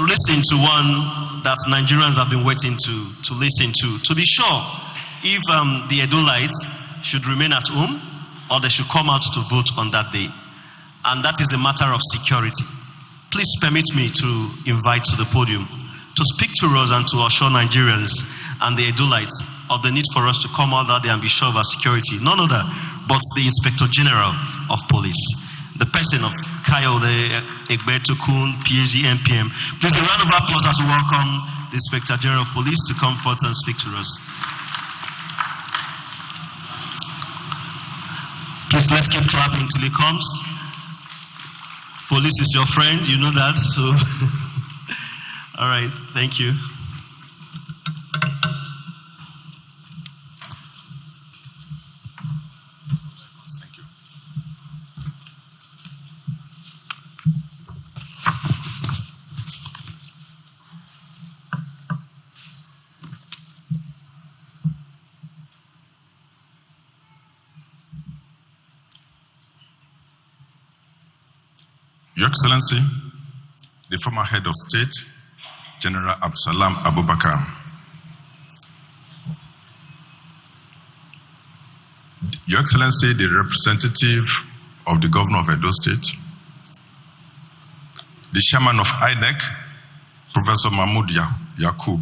listen to one that Nigerians have been waiting to listen to be sure if the Edolites should remain at home or they should come out to vote on that day. And that is a matter of security. Please permit me to invite to the podium to speak to us and to assure Nigerians and the Edolites of the need for us to come out that day and be sure of our security. None other but the Inspector General of Police, the person of Kayode Egbetukun, PhD, MPM. Please, a round of applause as we welcome the Inspector General of Police to come forth and speak to us. Please, let's keep clapping until he comes. Police is your friend, you know that, so. All right, thank you. Your Excellency, the former head of state, General Absalam Abubakar, Your Excellency, the representative of the Governor of Edo State, the Chairman of INEC, Professor Mahmoud Yakub,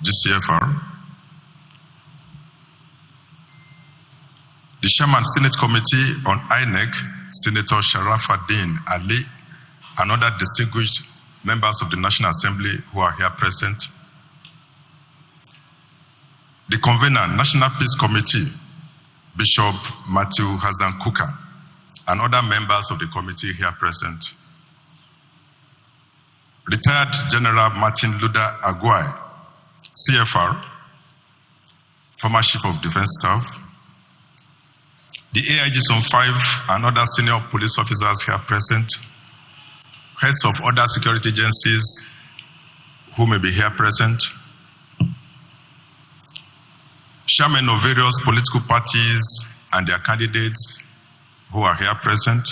GCFR, the Chairman Senate Committee on INEC, Senator Sharafaddin Ali, and other distinguished members of the National Assembly who are here present, the convener, National Peace Committee, Bishop Matthew Hazan Kuka, and other members of the committee here present, retired General Martin Luther Aguai, CFR, former Chief of Defense Staff, the AIG Zone 5 and other senior police officers here present, heads of other security agencies who may be here present, chairmen of various political parties and their candidates who are here present,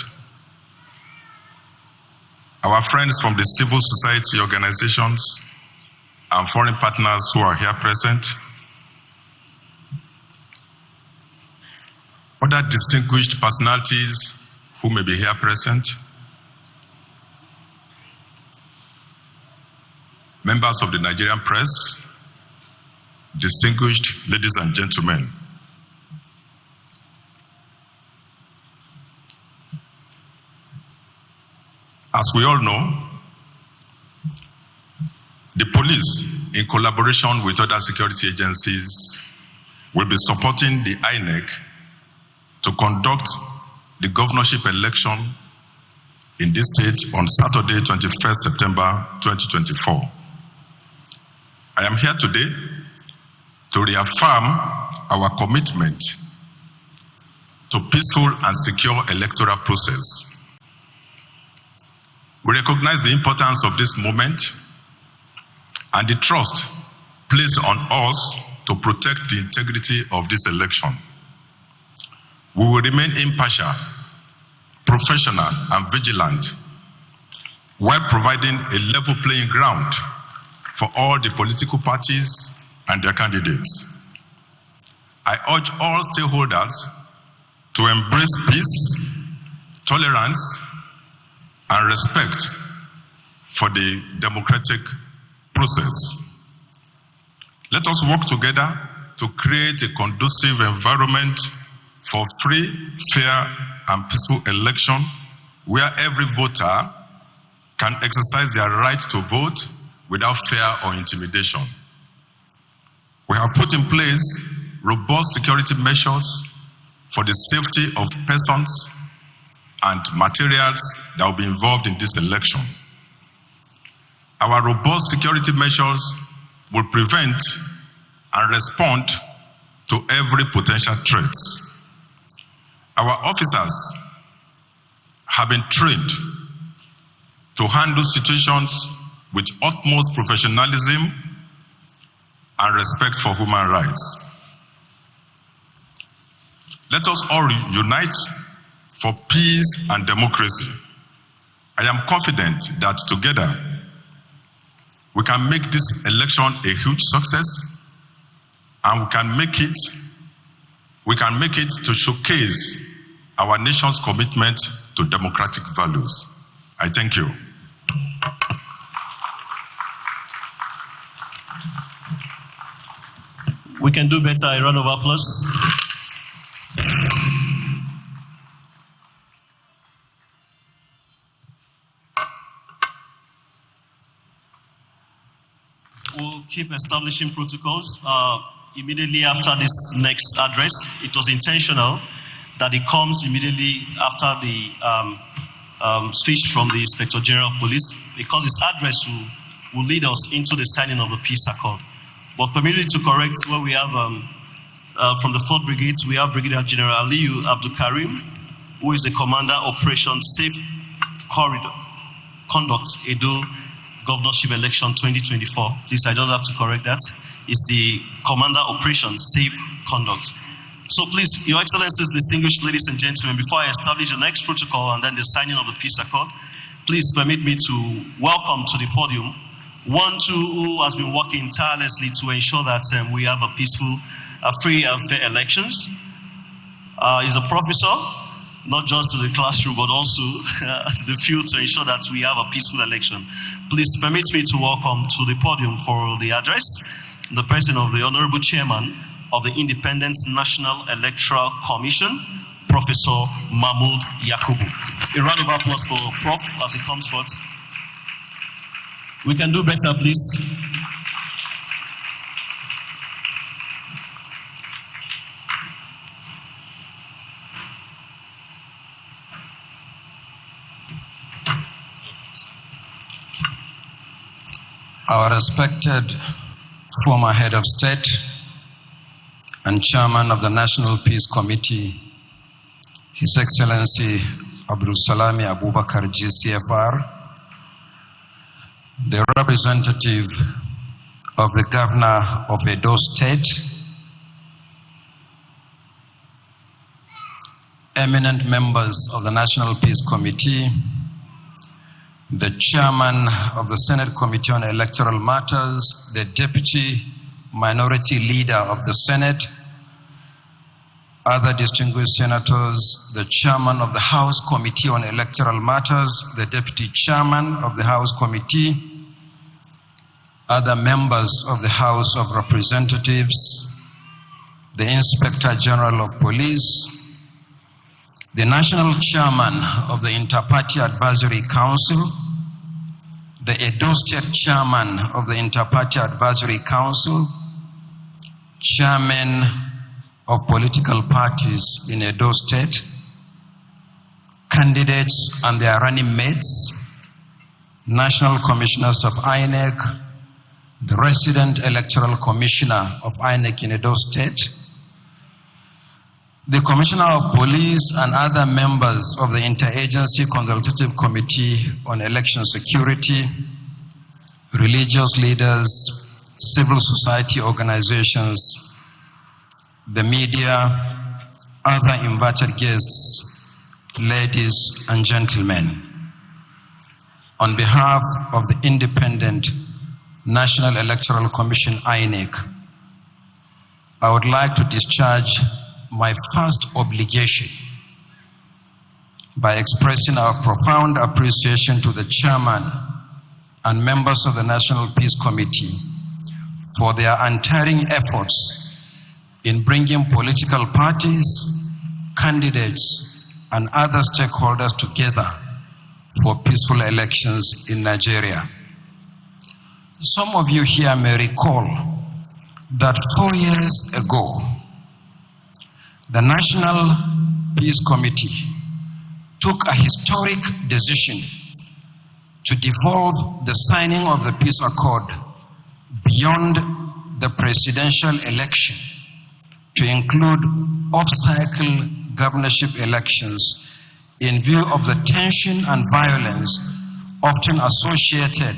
our friends from the civil society organizations and foreign partners who are here present, other distinguished personalities who may be here present, members of the Nigerian press, distinguished ladies and gentlemen. As we all know, the police, in collaboration with other security agencies, will be supporting the INEC to conduct the governorship election in this state on Saturday, 21st September 2024. I am here today to reaffirm our commitment to peaceful and secure electoral process. We recognize the importance of this moment and the trust placed on us to protect the integrity of this election. We will remain impartial, professional, and vigilant while providing a level playing ground for all the political parties and their candidates. I urge all stakeholders to embrace peace, tolerance, and respect for the democratic process. Let us work together to create a conducive environment for free, fair, and peaceful election where every voter can exercise their right to vote without fear or intimidation. We have put in place robust security measures for the safety of persons and materials that will be involved in this election. Our robust security measures will prevent and respond to every potential threat. Our officers have been trained to handle situations with utmost professionalism and respect for human rights. Let us all unite for peace and democracy. I am confident that together we can make this election a huge success, and we can make it to showcase our nation's commitment to democratic values. I thank you. We can do better. A round of applause. We'll keep establishing protocols. Immediately after this next address, it was intentional that it comes immediately after the speech from the Inspector General of Police, because his address will lead us into the signing of the peace accord. But permit me to correct where we have from the 4th Brigade, we have Brigadier General Aliyu Abdul Karim, who is the Commander Operation Safe Corridor Conduct Edo Governorship Election 2024. Please, I just have to correct that. It's the Commander Operation Safe Conduct. So please, Your Excellencies, distinguished ladies and gentlemen, before I establish the next protocol and then the signing of the peace accord, please permit me to welcome to the podium one who has been working tirelessly to ensure that we have a peaceful, free and fair elections. He's a professor, not just to the classroom, but also to the field to ensure that we have a peaceful election. Please permit me to welcome to the podium for the address the person of the Honorable Chairman of the Independent National Electoral Commission, Professor Mahmoud Yakubu. A round of applause for Prof as he comes forth. We can do better, please. Our respected former head of state and chairman of the National Peace Committee, His Excellency Abdul Salami Abubakar GCFR, the representative of the governor of Edo State, eminent members of the National Peace Committee, the chairman of the Senate Committee on Electoral Matters, the deputy minority leader of the Senate, other distinguished senators, the chairman of the House Committee on Electoral Matters, the deputy chairman of the House Committee, other members of the House of Representatives, the Inspector General of Police, the national chairman of the Inter-Party Advisory Council, the Edo State chairman of the Inter-Party Advisory Council, chairmen of political parties in Edo State, candidates and their running mates, national commissioners of INEC, the resident electoral commissioner of INEC in Edo State, the Commissioner of Police and other members of the Interagency Consultative Committee on Election Security, religious leaders, civil society organizations, the media, other invited guests, ladies and gentlemen. On behalf of the Independent National Electoral Commission, INEC, I would like to discharge my first obligation by expressing our profound appreciation to the chairman and members of the National Peace Committee for their untiring efforts in bringing political parties, candidates, and other stakeholders together for peaceful elections in Nigeria. Some of you here may recall that 4 years ago, the National Peace Committee took a historic decision to devolve the signing of the peace accord beyond the presidential election to include off-cycle governorship elections in view of the tension and violence often associated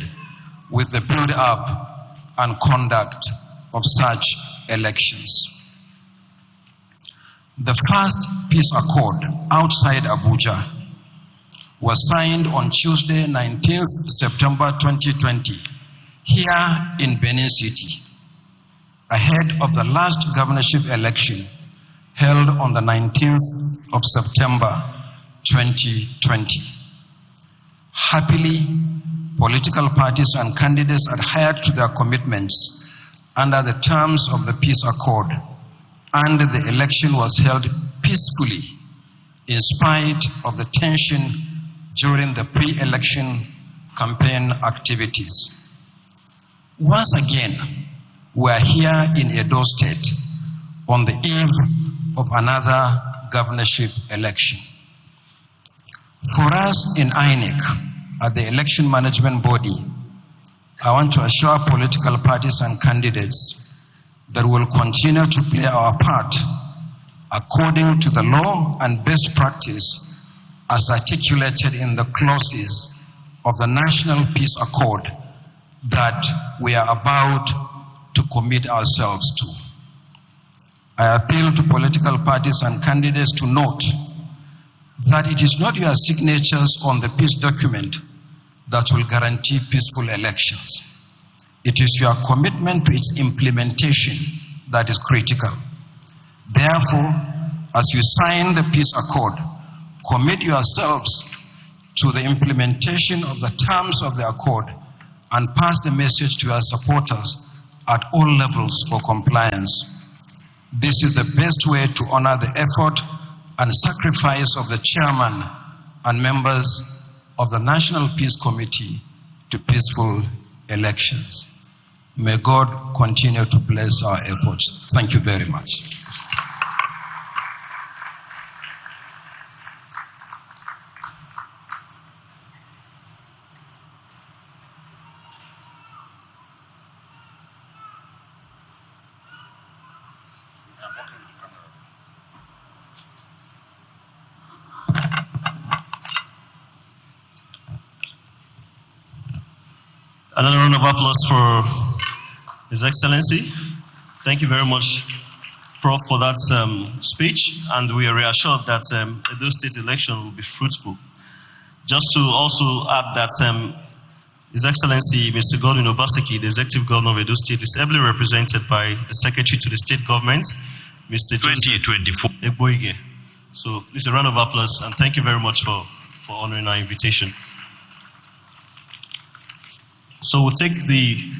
with the build-up and conduct of such elections. The first peace accord outside Abuja was signed on Tuesday, 19th September 2020, here in Benin City, ahead of the last governorship election held on the 19th of September 2020. Happily, political parties and candidates adhered to their commitments under the terms of the peace accord, and the election was held peacefully in spite of the tension during the pre-election campaign activities. Once again, we are here in Edo State on the eve of another governorship election. For us in INEC, at the election management body, I want to assure political parties and candidates that we will continue to play our part according to the law and best practice as articulated in the clauses of the National Peace Accord that we are about to commit ourselves to. I appeal to political parties and candidates to note that it is not your signatures on the peace document that will guarantee peaceful elections. It is your commitment to its implementation that is critical. Therefore, as you sign the peace accord, commit yourselves to the implementation of the terms of the accord and pass the message to your supporters at all levels for compliance. This is the best way to honor the effort and sacrifice of the chairman and members of the National Peace Committee to peaceful elections. May God continue to bless our efforts. Thank you very much. Another round of applause for His Excellency. Thank you very much, Prof, for that speech, and we are reassured that Edo State election will be fruitful. Just to also add that His Excellency Mr. Godwin Obaseki, the Executive Governor of Edo State, is ably represented by the Secretary to the State Government, Mr. 2024 Eboige. So it's a round of applause, and thank you very much for honoring our invitation. So we'll take the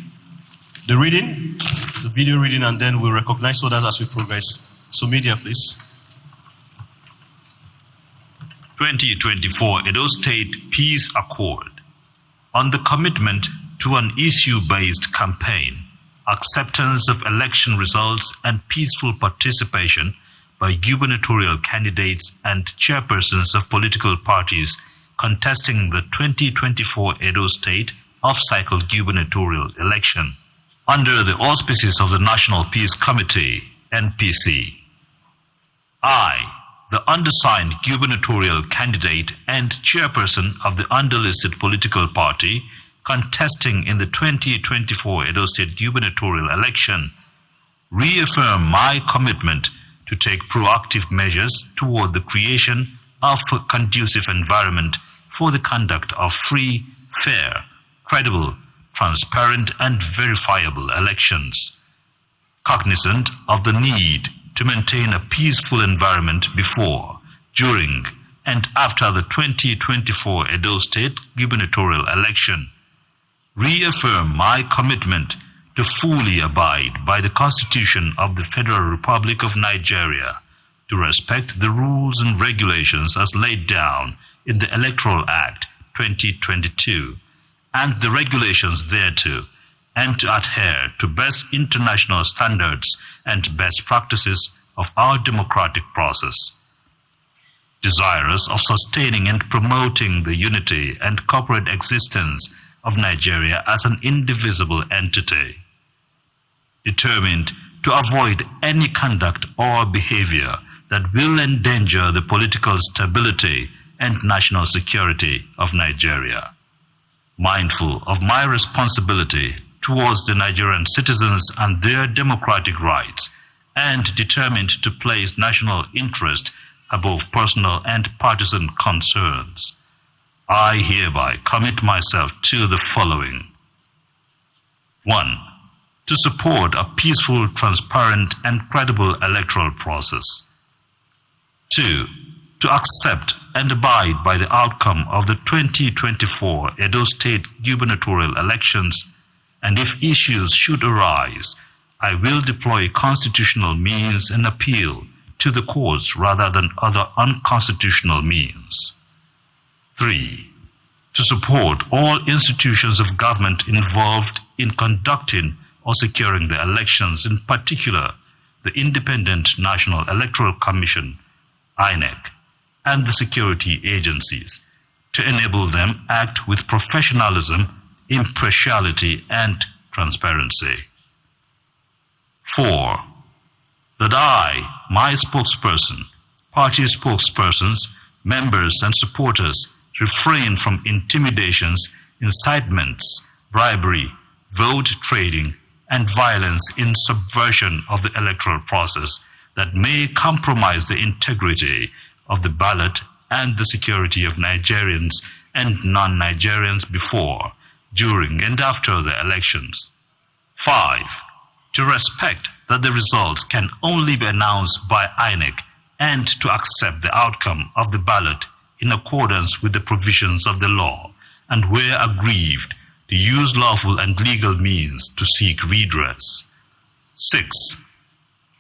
reading, the video reading, and then we'll recognize others as we progress. So media, please. 2024 Edo State Peace Accord. On the commitment to an issue-based campaign, acceptance of election results and peaceful participation by gubernatorial candidates and chairpersons of political parties contesting the 2024 Edo State off-cycle gubernatorial election under the auspices of the National Peace Committee, NPC. I, the undersigned gubernatorial candidate and chairperson of the underlisted political party contesting in the 2024 Edo State gubernatorial election, reaffirm my commitment to take proactive measures toward the creation of a conducive environment for the conduct of free, fair, credible, transparent, and verifiable elections. Cognizant of the need to maintain a peaceful environment before, during, and after the 2024 Edo State gubernatorial election, reaffirm my commitment to fully abide by the Constitution of the Federal Republic of Nigeria, to respect the rules and regulations as laid down in the Electoral Act 2022, and the regulations thereto, and to adhere to best international standards and best practices of our democratic process. Desirous of sustaining and promoting the unity and corporate existence of Nigeria as an indivisible entity. Determined to avoid any conduct or behavior that will endanger the political stability and national security of Nigeria. Mindful of my responsibility towards the Nigerian citizens and their democratic rights, and determined to place national interest above personal and partisan concerns, I hereby commit myself to the following. 1. To support a peaceful, transparent, and credible electoral process. 2. To accept and abide by the outcome of the 2024 Edo State gubernatorial elections, and if issues should arise, I will deploy constitutional means and appeal to the courts rather than other unconstitutional means. 3. To support all institutions of government involved in conducting or securing the elections, in particular the Independent National Electoral Commission, INEC, and the security agencies, to enable them act with professionalism, impartiality, and transparency. 4. That I, my spokesperson, party spokespersons, members, and supporters refrain from intimidations, incitements, bribery, vote trading, and violence in subversion of the electoral process that may compromise the integrity of the ballot and the security of Nigerians and non-Nigerians before, during, and after the elections. 5. To respect that the results can only be announced by INEC and to accept the outcome of the ballot in accordance with the provisions of the law, and where aggrieved, to use lawful and legal means to seek redress. 6.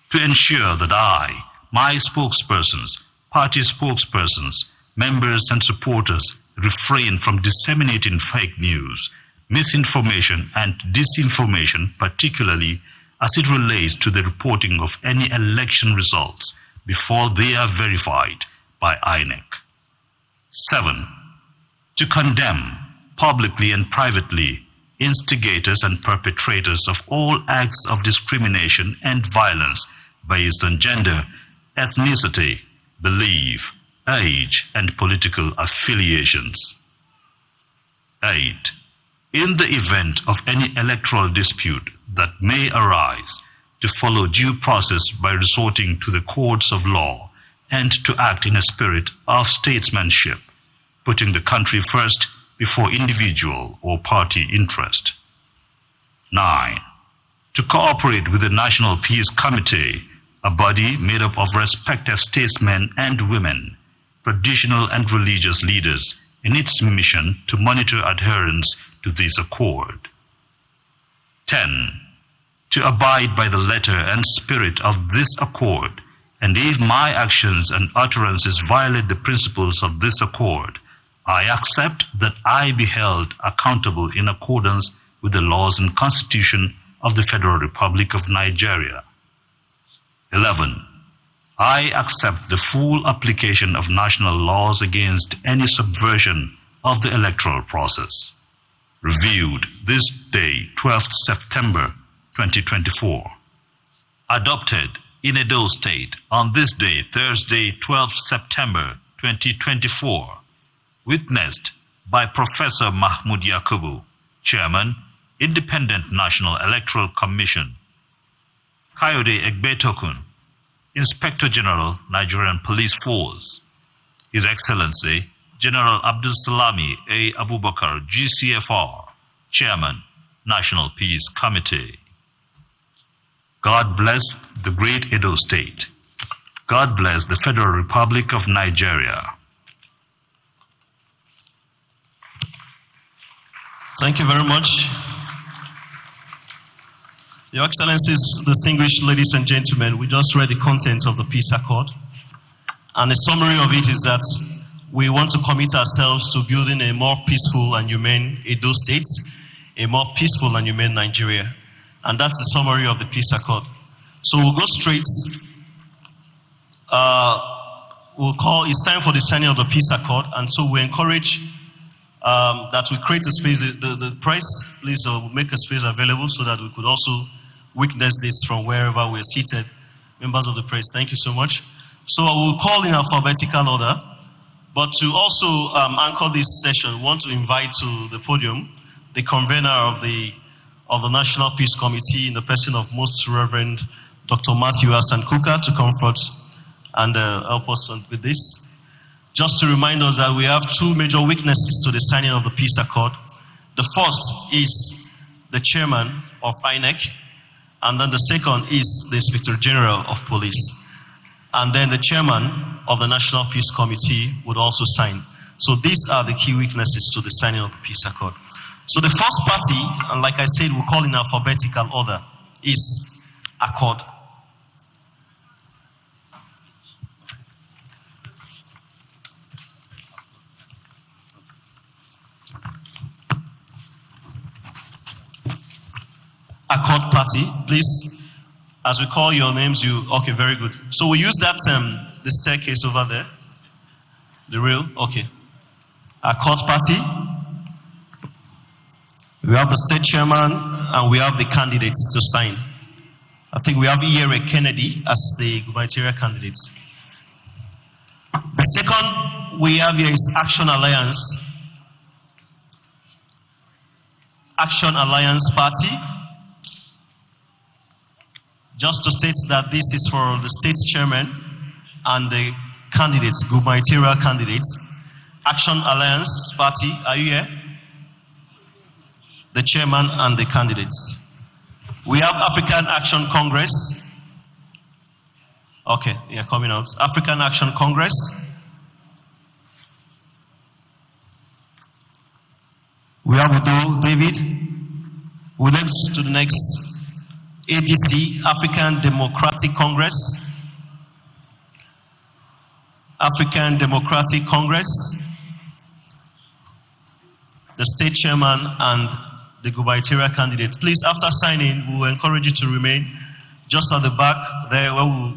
To ensure that I, my spokespersons, party spokespersons, members and supporters refrain from disseminating fake news, misinformation and disinformation, particularly as it relates to the reporting of any election results before they are verified by INEC. 7. To condemn publicly and privately instigators and perpetrators of all acts of discrimination and violence based on gender, ethnicity, belief, age, and political affiliations. 8. In the event of any electoral dispute that may arise, to follow due process by resorting to the courts of law and to act in a spirit of statesmanship, putting the country first before individual or party interest. 9. To cooperate with the National Peace Committee, a body made up of respected statesmen and women, traditional and religious leaders, in its mission to monitor adherence to this accord. 10. To abide by the letter and spirit of this accord, and if my actions and utterances violate the principles of this accord, I accept that I be held accountable in accordance with the laws and Constitution of the Federal Republic of Nigeria. 11. I accept the full application of national laws against any subversion of the electoral process. Reviewed this day, 12th September 2024. Adopted in Edo State on this day, Thursday, 12th September 2024. Witnessed by Professor Mahmoud Yakubu, Chairman, Independent National Electoral Commission. Kayode Egbetokun, Inspector General, Nigerian Police Force. His Excellency, General Abdul Salami A. Abubakar, GCFR, Chairman, National Peace Committee. God bless the great Edo State. God bless the Federal Republic of Nigeria. Thank you very much. Your Excellencies, distinguished ladies and gentlemen, we just read the content of the peace accord. And a summary of it is that we want to commit ourselves to building a more peaceful and humane Edo State, a more peaceful and humane Nigeria. And that's the summary of the peace accord. So we'll go straight. It's time for the signing of the peace accord. And so we encourage that we create a space, the press, please make a space available so that we could also witness this from wherever we're seated. Members of the press, thank you so much. So I will call in alphabetical order, but to also anchor this session, we want to invite to the podium the convener of the National Peace Committee in the person of Most Reverend Dr. Matthew Hassan Kuka to comfort and help us with this. Just to remind us that we have two major witnesses to the signing of the peace accord. The first is the chairman of INEC. And then the second is the Inspector General of Police. And then the chairman of the National Peace Committee would also sign. So these are the key weaknesses to the signing of the peace accord. So the first party, and like I said, we call in alphabetical order, is Accord. Accord party, please. As we call your names, okay, very good. So we use that, the staircase over there. The rail, okay. Accord party. We have the state chairman and we have the candidates to sign. I think we have E.R.A. Kennedy as the gubernatorial candidate. The second we have here is Action Alliance. Action Alliance Party. Just to state that this is for the state chairman and the candidates, gubernatorial candidates. Action Alliance Party, are you here? The chairman and the candidates. We have African Action Congress. Okay, yeah, coming out. African Action Congress. We have Udo David. We next to the next. ADC, African Democratic Congress. African Democratic Congress. The state chairman and the gubernatorial candidate. Please, after signing, we will encourage you to remain just at the back there where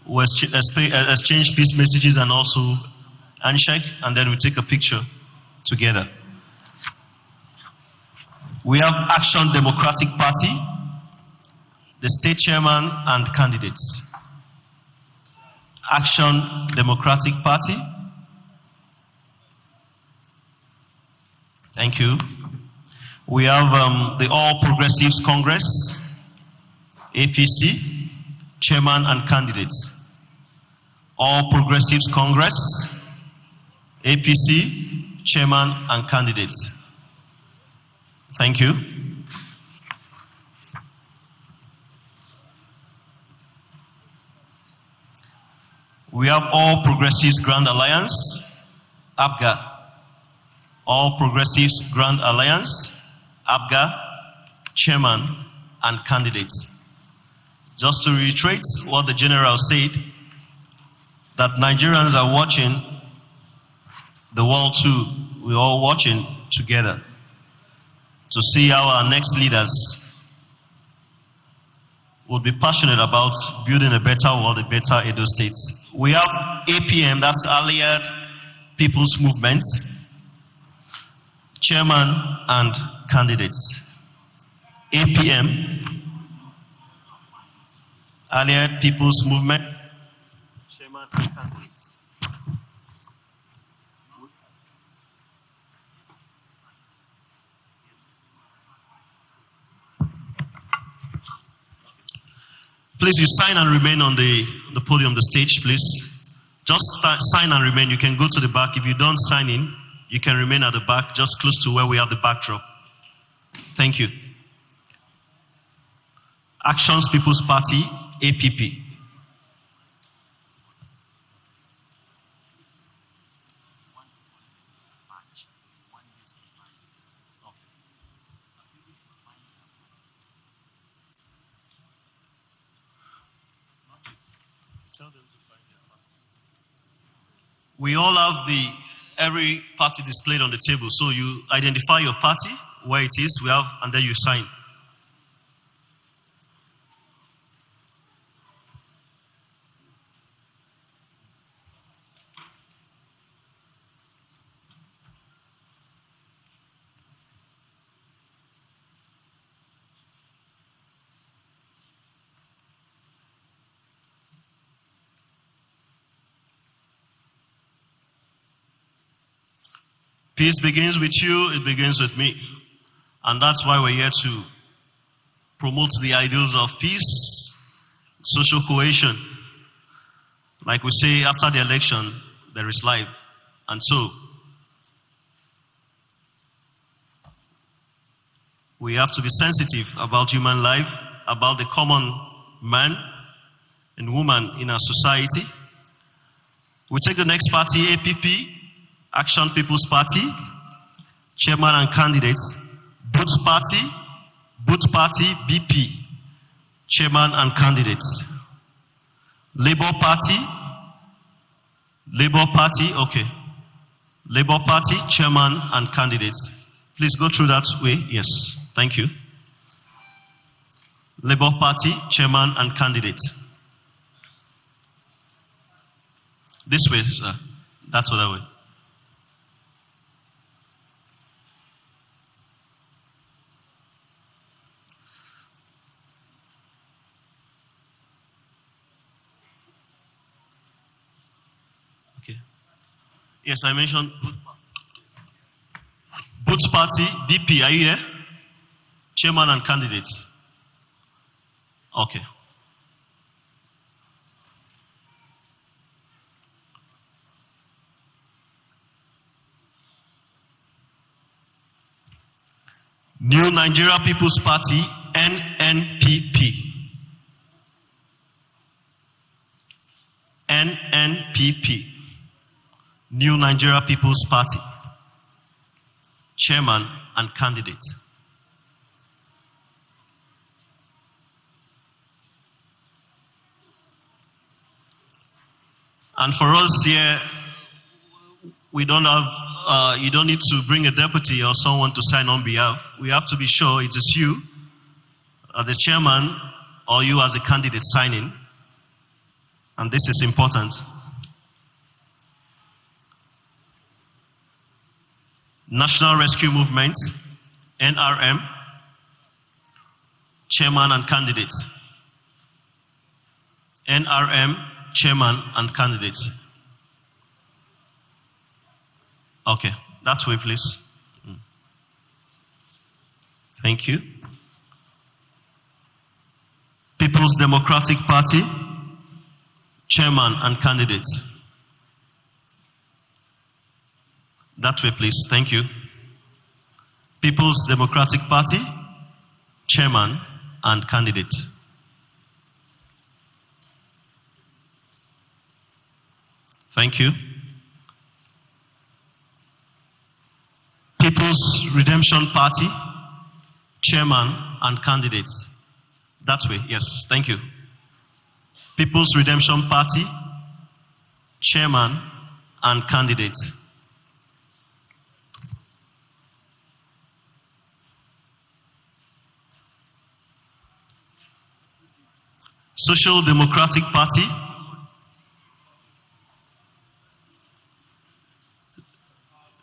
we'll exchange peace messages and also handshake, and then we'll take a picture together. We have Action Democratic Party, the state chairman and candidates. Action Democratic Party. Thank you. We have the All Progressives Congress, APC, chairman and candidates. All Progressives Congress, APC, chairman and candidates. Thank you. We have All Progressives Grand Alliance, APGA. All Progressives Grand Alliance, APGA, chairman and candidates. Just to reiterate what the general said, that Nigerians are watching the world too. We're all watching together to see how our next leaders would be passionate about building a better world, a better Edo State. We have APM, that's Allied People's Movement, chairman and candidates. APM, Allied People's Movement, chairman and candidates. Please, you sign and remain on the podium, the stage, please. Just sign and remain. You can go to the back. If you don't sign in, you can remain at the back, just close to where we have the backdrop. Thank you. Actions People's Party, APP. We all have every party displayed on the table. So you identify your party, where it is, and then you sign. Peace begins with you, it begins with me. And that's why we're here to promote the ideals of peace, social cohesion. Like we say, after the election, there is life. And so, We have to be sensitive about human life, about the common man and woman in our society. We take the next party, APP, Action People's Party, chairman and candidates. Both Party, BP, chairman and candidates. Labour Party, okay. Labour Party, chairman and candidates. Please go through that way. Yes, thank you. Labour Party, chairman and candidates. This way, sir. That's what I would. Okay. Yes, I mentioned Boots Party, BP, are you here? Chairman and candidates. Okay. New Nigeria People's Party, NNPP. NNPP. New Nigeria People's Party. Chairman and candidate. And for us here, we don't have, you don't need to bring a deputy or someone to sign on behalf. We have to be sure it is you, the chairman, or you as a candidate signing. And this is important. National Rescue Movement, NRM, chairman and candidates. NRM, chairman and candidates. Okay, that way, please. Thank you. People's Democratic Party, chairman and candidates. That way, please. Thank you. People's Democratic Party, chairman and candidate. Thank you. People's Redemption Party, chairman and candidates. That way, yes, thank you. People's Redemption Party, chairman and candidates. Social Democratic Party,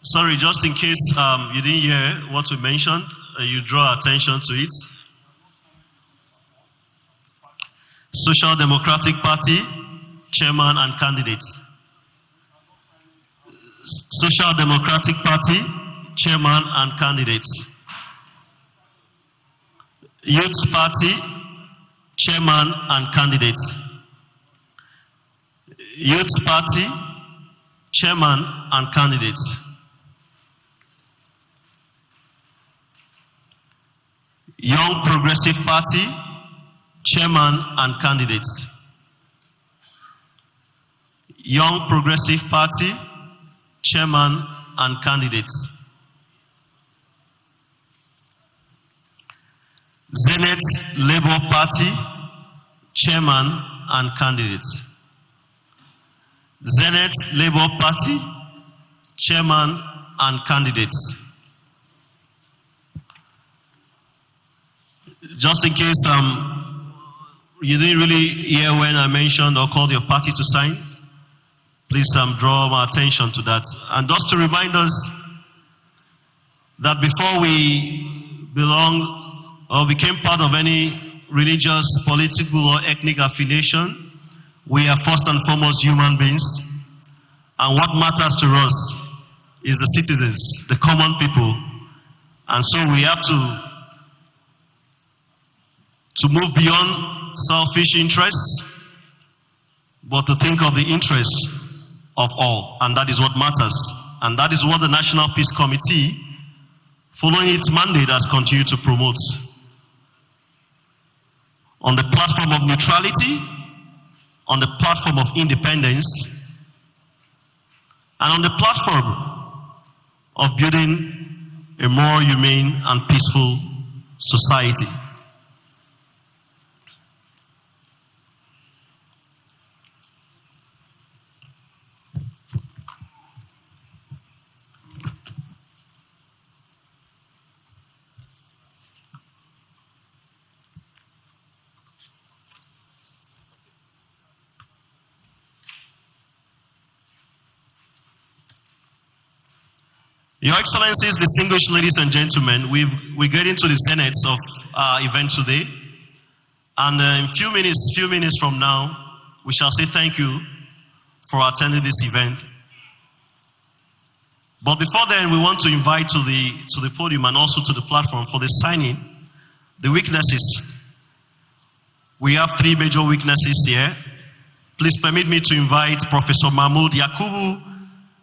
sorry, just in case you didn't hear what we mentioned, you draw attention to it. Social Democratic Party, chairman and candidates. Social Democratic Party, chairman and candidates. Youth Party, chairman and candidates. Youth Party, chairman and candidates. Young Progressive Party, chairman and candidates. Young Progressive Party, chairman and candidates. Zenith Labour Party, chairman and candidates. Zenith Labour Party, chairman and candidates. Just in case you didn't really hear when I mentioned or called your party to sign, please draw my attention to that. And just to remind us that before we belong or became part of any religious, political, or ethnic affiliation, we are first and foremost human beings. And what matters to us is the citizens, the common people. And so we have to move beyond selfish interests, but to think of the interests of all. And that is what matters. And that is what the National Peace Committee following its mandate, has continued to promote on the platform of neutrality, on the platform of independence, and on the platform of building a more humane and peaceful society. Your Excellencies, distinguished ladies and gentlemen, we're getting to the zenith of our event today. And in a few minutes from now, we shall say thank you for attending this event. But before then, we want to invite to the podium and also to the platform for the signing, the witnesses. We have three major witnesses here. Please permit me to invite Professor Mahmoud Yakubu,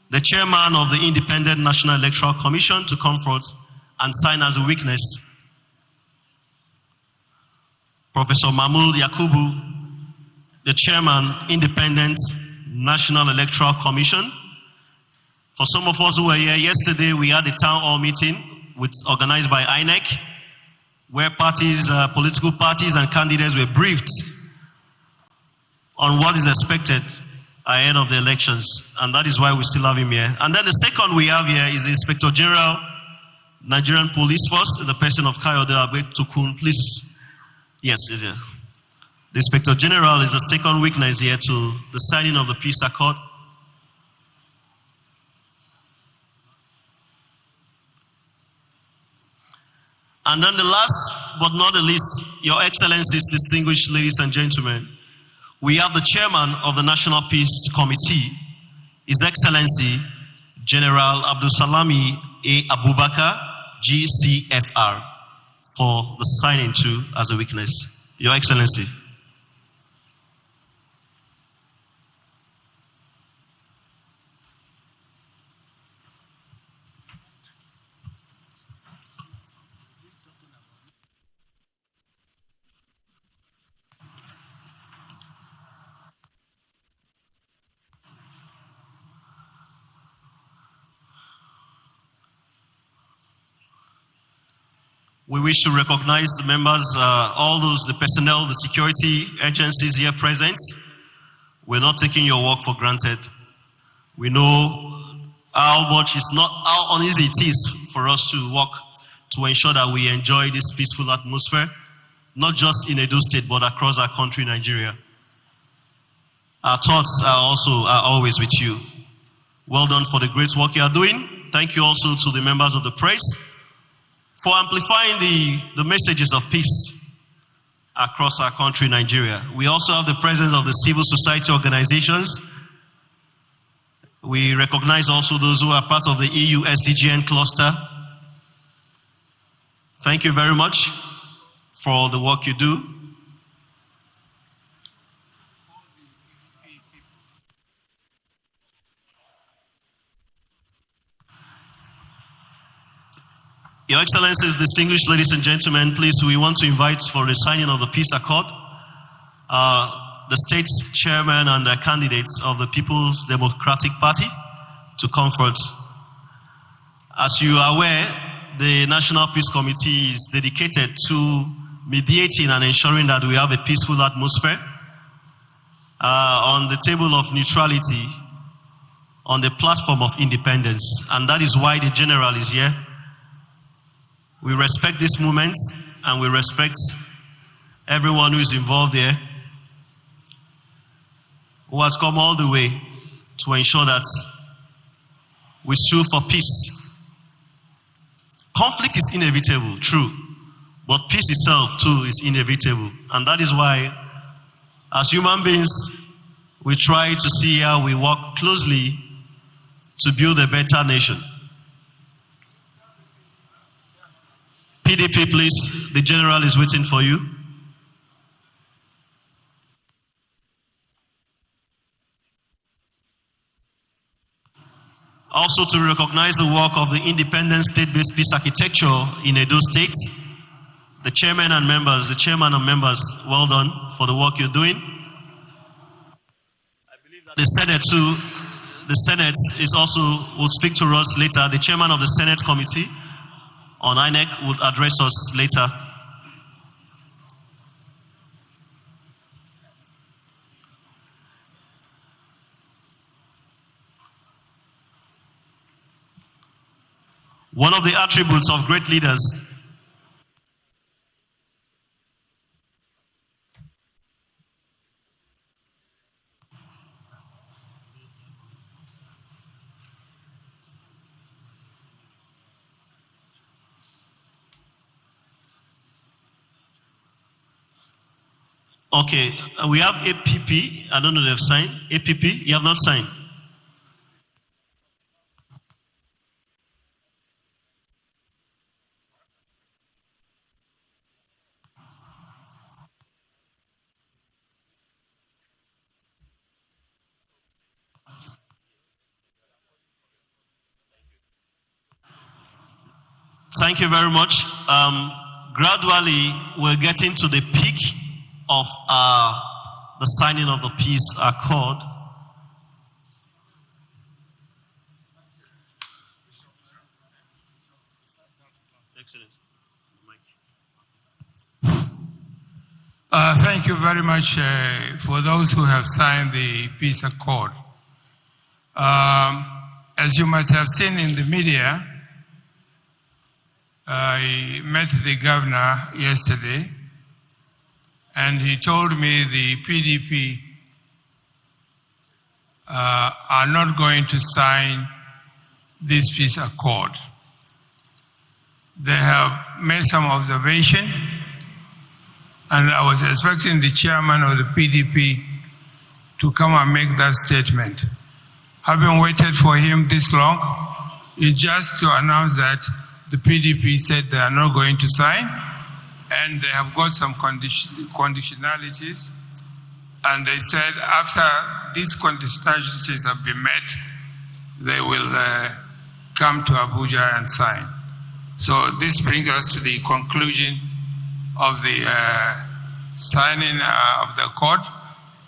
the chairman of the Independent National Electoral Commission, to come forth and sign as a witness. Professor Mahmoud Yakubu, the chairman, Independent National Electoral Commission. For some of us who were here yesterday, we had a town hall meeting organized by INEC, where parties, political parties and candidates were briefed on what is expected ahead of the elections, and that is why we still have him here. And then the second we have here is the Inspector General, Nigerian Police Force, in the person of Kayode Abetukun. Please, yes, yeah. The Inspector General is the second witness here to the signing of the peace accord. And then the last but not the least, Your Excellencies, distinguished ladies and gentlemen, we have the chairman of the National Peace Committee, His Excellency General Abdulsalami A. Abubakar, GCFR, for the signing too as a witness. Your Excellency. We wish to recognize the members, the personnel, the security agencies here present. We're not taking your work for granted. We know how uneasy it is for us to work to ensure that we enjoy this peaceful atmosphere, not just in Edo State, but across our country, Nigeria. Our thoughts are always with you. Well done for the great work you are doing. Thank you also to the members of the press for amplifying the messages of peace across our country, Nigeria. We also have the presence of the civil society organizations. We recognize also those who are part of the EU SDGN cluster. Thank you very much for the work you do. Your Excellencies, distinguished ladies and gentlemen, please, we want to invite for the signing of the peace accord the state's chairman and the candidates of the People's Democratic Party to come forward. As you are aware, the National Peace Committee is dedicated to mediating and ensuring that we have a peaceful atmosphere on the table of neutrality, on the platform of independence. And that is why the General is here. We respect this movement and we respect everyone who is involved here, who has come all the way to ensure that we sue for peace. Conflict is inevitable, true, but peace itself too is inevitable. And that is why, as human beings, we try to see how we work closely to build a better nation. PDP, please, the General is waiting for you. Also to recognize the work of the independent state-based peace architecture in Edo State. The chairman and members, well done for the work you're doing. I believe that the Senate too, the Senate will speak to us later. The chairman of the Senate committee on INEC will address us later. One of the attributes of great leaders Okay, we have APP. I don't know if they've signed. APP, you have not signed. Thank you very much. Gradually, we're getting to the peak of the signing of the peace accord. Excellent. Thank you very much for those who have signed the peace accord. As you must have seen in the media, I met the governor yesterday, and he told me the PDP are not going to sign this peace accord. They have made some observation, and I was expecting the chairman of the PDP to come and make that statement. Having waited for him this long, it's just to announce that the PDP said they are not going to sign, and they have got some conditionalities. And they said after these conditionalities have been met, they will come to Abuja and sign. So this brings us to the conclusion of the signing of the accord.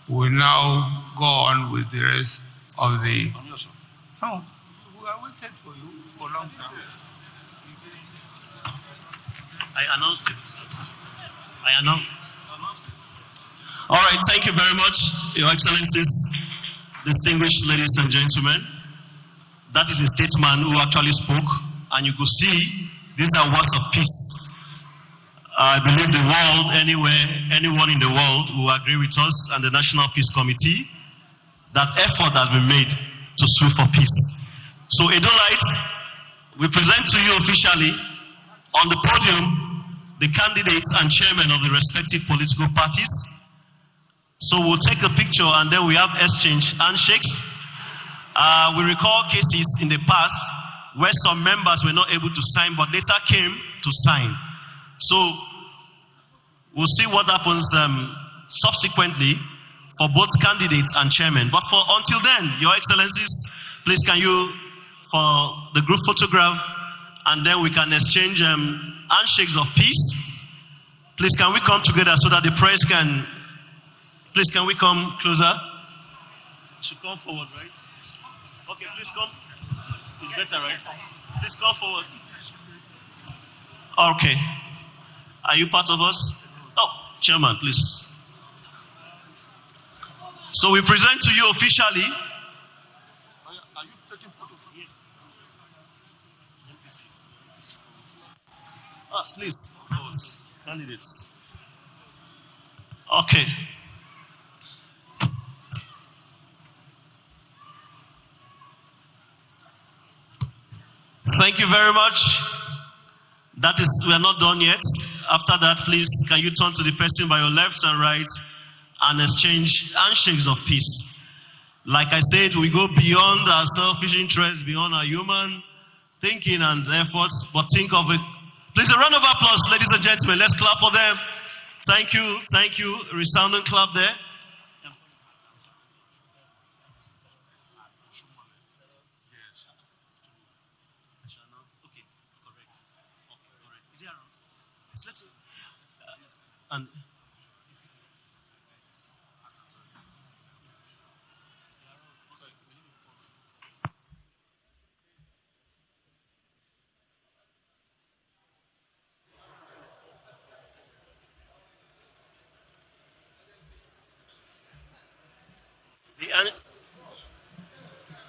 We'll now go on with the rest of the... No, we are waiting for you for a long time. I announced it. All right, thank you very much, Your Excellencies, distinguished ladies and gentlemen. That is a statesman who actually spoke, and you could see these are words of peace. I believe the world, anyone in the world will agree with us and the National Peace Committee that effort has been made to sue for peace. So, Edolites, we present to you officially on the podium the candidates and chairmen of the respective political parties. So we'll take a picture and then we have exchange handshakes. We recall cases in the past where some members were not able to sign but later came to sign. So we'll see what happens subsequently for both candidates and chairmen. But until then, Your Excellencies, please can you, for the group photograph, and then we can exchange handshakes of peace. Please can we come together so that the press can, please can we come closer? Should come forward, right? Okay, please come. It's better, right? Please come forward. Okay. Are you part of us? Oh, Chairman, please. So we present to you officially. Are you taking photos? Yes. Please. Candidates. Okay. Thank you very much. That is, we are not done yet. After that, please, can you turn to the person by your left and right and exchange handshakes of peace. Like I said, we go beyond our selfish interests, beyond our human thinking and efforts, but think of it. Please, a round of applause, ladies and gentlemen. Let's clap for them. Thank you, thank you. A resounding clap there. And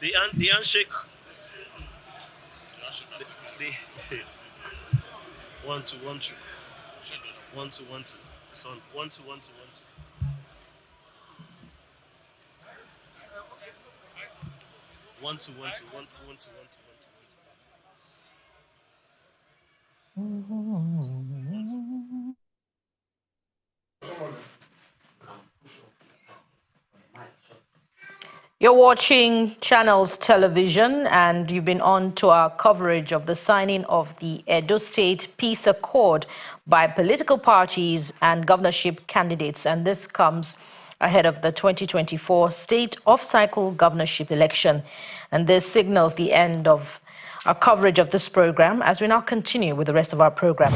the handshake. The 1 2 1 2 1 2 1 2. Son 1 2 1 2 1 2. 1 2 1 2 1 2 1 2 1 2 You're watching Channels Television, and you've been on to our coverage of the signing of the Edo State Peace Accord by political parties and governorship candidates. And this comes ahead of the 2024 state off-cycle governorship election. And this signals the end of our coverage of this program as we now continue with the rest of our program.